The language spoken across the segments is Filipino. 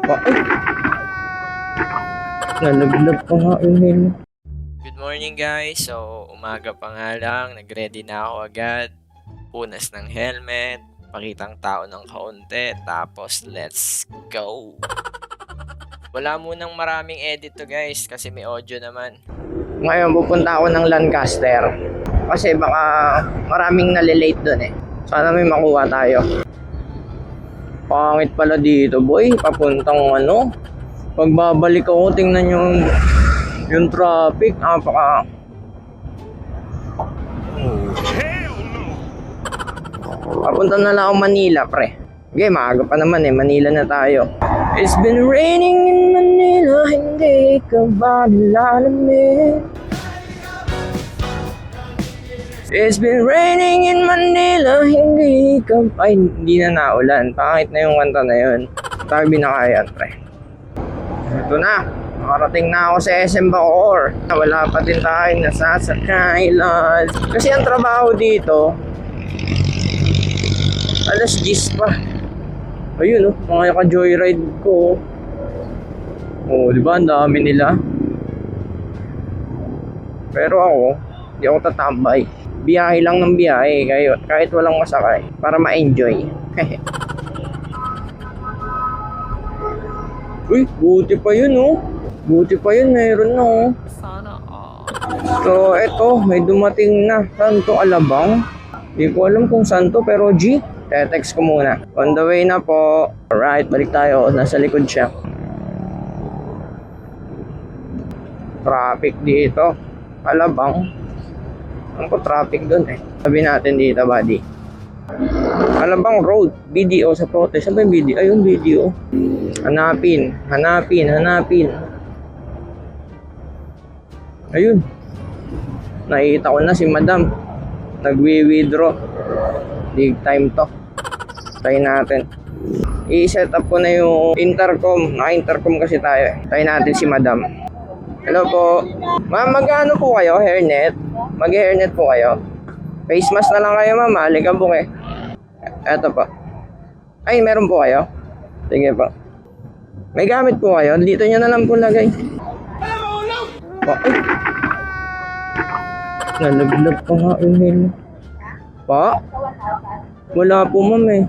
Bakit? Nalaglag pa nga yung helmet. Good morning guys. So, umaga pa nga lang, nagready na ako agad. Punas ng helmet, pakitang tao ng kaunti, tapos let's go. Wala munang maraming edit to guys kasi may audio naman. Ngayon pupunta ako ng Lancaster. Kasi baka maraming nalilate dun eh. Sana may makuha tayo. Pangit pala dito boy, papuntang ano. Pagbabalik ako, tingnan yung traffic, napaka... Papunta na lang ako Manila, pre. Okay, maaga pa naman eh, Manila na tayo. It's been raining in Manila, hindi ka ba nilalamig? It's been raining in Manila, hindi ka... Ay, hindi na naulan. Pangit na yung kanta na yun. Tayo binakayan, pre. Ito na. Nakarating na ako sa SM Bacoor. Wala pa din tayo nasasakay, lads. Kasi ang trabaho dito, alas 10 pa. Ayun, mga ka-joyride ko. Oh, di ba? Ang dami nila. Pero ako, hindi ako tatambay. Biyahe lang ng biyahe, kahit walang masakay, para ma-enjoy. Uy, buti pa yun, oh. Buti pa yun, meron na, oh. Sana all. So, eto, may dumating na. Saan to, Alabang? Hindi ko alam kung saan to, pero G, text ko muna. On the way na po. Alright, balik tayo. Nasa likod siya. Traffic dito. Alabang. Ano ko traffic doon eh. Sabi natin dito, buddy. Alabang Road. BDO sa protest. Saan ba yung BDO? Ayun, BDO. Hanapin. Ayun. Nakikita ko na si Madam. Nagwi-withdraw. Big time to. Try natin. I-set up ko na yung intercom. Naka-intercom kasi tayo. Try natin si Madam. Hello po. Ma'am, magkano po kayo? Hairnet? Mag-hairnet po kayo? Face mask na lang kayo, ma'am. Alikabok eh. Eto po. Ay, meron po kayo? Sige po. May gamit po kayo? Dito nyo na lang po lagay. Oh, ay. Nalaglag pa nga yung helmet. Pa? Wala po, ma'am eh.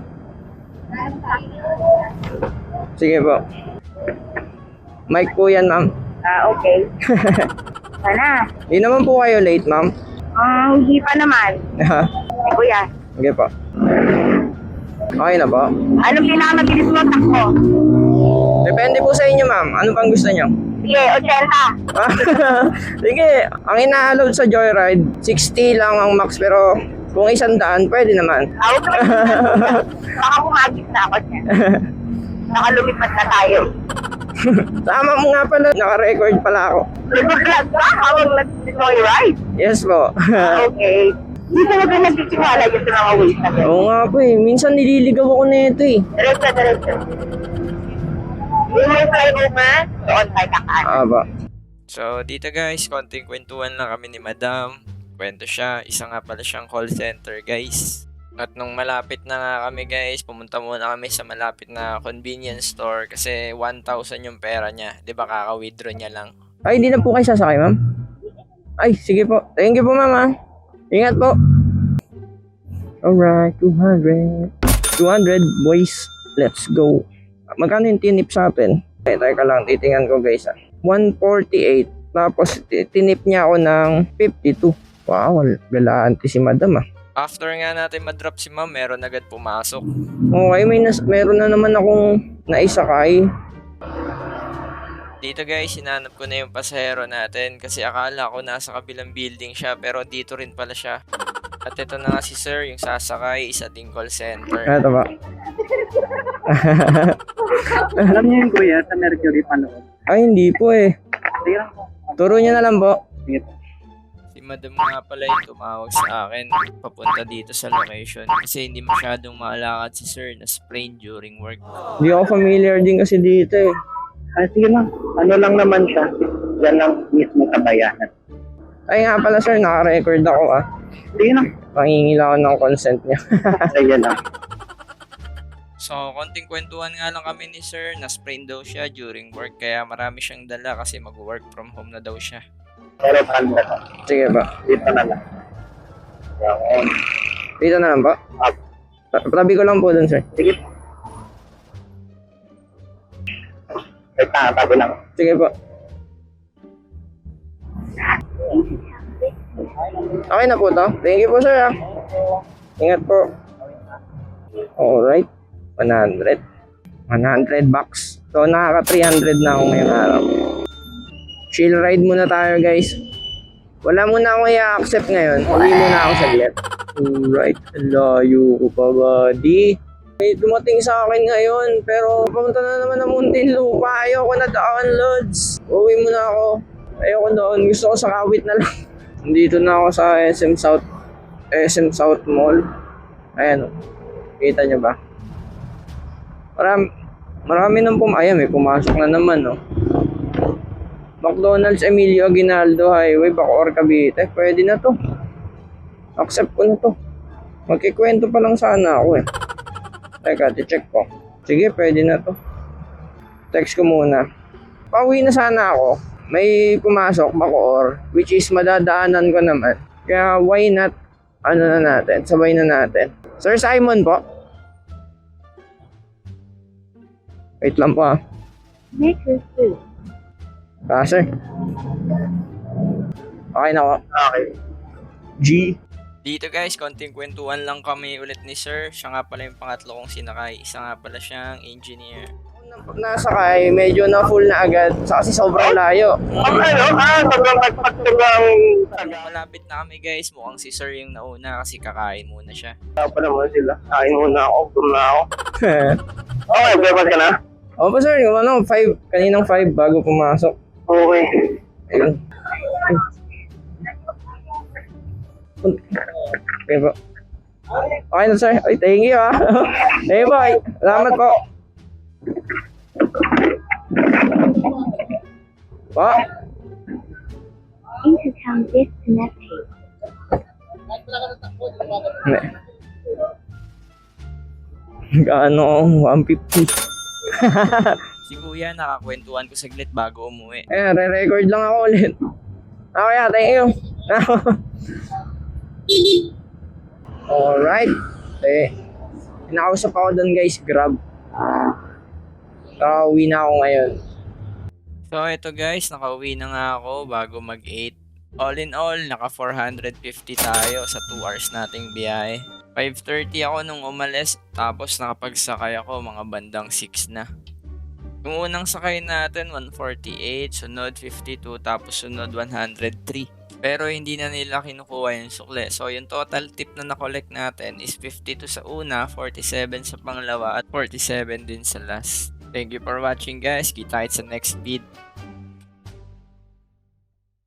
Sige po. Mic po yan, ma'am. Okay. Sana. Hindi naman po kayo late, ma'am. Hindi pa naman. Kuya. Sige po. Okay na po. Anong pinakamabilis mo takbo? Depende po sa inyo, ma'am. Ano pang gusto nyo? Sige, 80. Sige, ang ina-load sa Joyride, 60 lang ang max, pero kung 100, pwede naman. Huwag naman. Baka bumagis na ako niya. Nakalumipad na tayo. Tama mo nga pala, naka-record pala ako. Nag-vlog ka habang nag-joyride? Yes po. Okay. Hindi talaga nagtitiwala yung sa mga ways na gano'n. Oo nga po eh, minsan nililigaw ako nito eh. Diretso. Yung may flyover, doon tayo kakaan. Aba. So, dito guys, konting kwentuhan lang kami ni Madam. Kwento siya, isa nga pala siyang call center guys. At nung malapit na nga kami guys, pumunta muna kami sa malapit na convenience store kasi 1,000 yung pera niya. Di ba kaka-withdraw niya lang? Ay, hindi na po kayo sasakay, ma'am? Ay, sige po. Thank you po, ma'am. Ah. Ingat po. Alright, 200. 200, boys. Let's go. Magkano yung tinip sa atin? Teka lang, titingnan ko guys. 148. Tapos, tinip niya ako ng 52. Wow, galante si Madam ah. After nga natin madrop si ma'am, meron agad pumasok. Okay, meron na naman akong naisakay. Dito guys, hinanap ko na yung pasahero natin kasi akala ko nasa kabilang building siya pero dito rin pala siya. At ito na nga si sir, yung sasakay, isa ding call center. Ito ba? Alam niyo yung kuya sa Mercury panood. Ay, hindi po eh. Sige lang po. Turo niyo na lang po. Sige po. Si madam nga pala yung tumawag sa akin papunta dito sa location kasi hindi masyadong maalakad si sir na sprain during work. Hindi ako familiar din kasi dito eh. Ay, sige lang. Ano lang naman siya. Yan lang mismo sa bayanan. Ay nga pala sir, naka-record ako ah. Sige lang. Pangingil ako ng consent niya. Sige lang. So, konting kwentuhan nga lang kami ni sir. Na-sprain daw siya during work. Kaya marami siyang dala kasi mag-work from home na daw siya. Pero saan ba? Sige ba? Dito na lang. Yan. Dito na lang po. Up. Tabi ko lang po dun, sir. Sige. Wait na, tabi lang. Sige po. Okay na po to. Thank you po, sir. Ah. Ingat po. Alright. 100. 100 bucks. So, nakaka 300 na ako ngayong araw. Chill ride muna tayo, guys. Wala muna akong i-accept ngayon. Uwi muna ako saglit. Alright. Layo ko pa, buddy. May dumating sa akin ngayon, pero papunta na naman ng Muntinlupa. Ayoko na doon, Lods. Uwi muna ako. Ayoko doon. Gusto ko sa Kawit na lang. Dito na ako sa SM South Mall. Ayan o. Kita nyo ba? Marami nang ayan, may pumasok na naman, no? McDonald's Emilio Aguinaldo Highway, Bacoor, Cavite. Pwede na to. Accept ko na to. Magkikwento pa lang sana ako eh. Teka, check ko. Sige, pwede na to. Text ko muna. Pauwi na sana ako. May pumasok, Bacoor, which is madadaanan ko naman. Kaya why not, ano na natin, sabay na natin. Sir Simon po. Wait lang po ah. Maker's food. Sir. Okay na po. Okay. G. Dito guys, konting kwentuhan lang kami ulit ni sir. Siya nga pala yung pangatlo kong sinakay. Isa nga pala siyang engineer. Pag nasakay, medyo na full na agad. Kasi sobrang layo. Sobrang nagpagtugang Malapit na kami guys. Mukhang si sir yung nauna kasi kakain muna siya. pa naman sila. Kain muna ako, na ako. Okay, breakfast ka na? O pa sir, yung ano, 5, kaninang 5 bago pumasok. Okay. Ayun. Okay po. Okay na sir. Ay, thank you ah. Thank you po. Ay, salamat po. Po. Intercom disconnected. Gaano? 150. Si kuya, nakakwentuhan ko saglit bago umuwi. Eh, re-record lang ako ulit. Okay, thank you. Alright. Eh, pinakausap ako doon guys, Grab. Uwi na ako ngayon. So ito guys, nakauwi na nga ako bago mag-8. All in all, naka 450 tayo sa 2 hours nating biyahe. 5:30 ako nung umalis, tapos nakapagsakay ako mga bandang 6 na. Yung unang sakay natin 148, sunod 52, tapos sunod 103. Pero hindi na nila kinukuha yung sukle. So yung total tip na na-collect natin is 52 sa una, 47 sa pangalawa, at 47 din sa last. Thank you for watching guys. Kita sa next vid.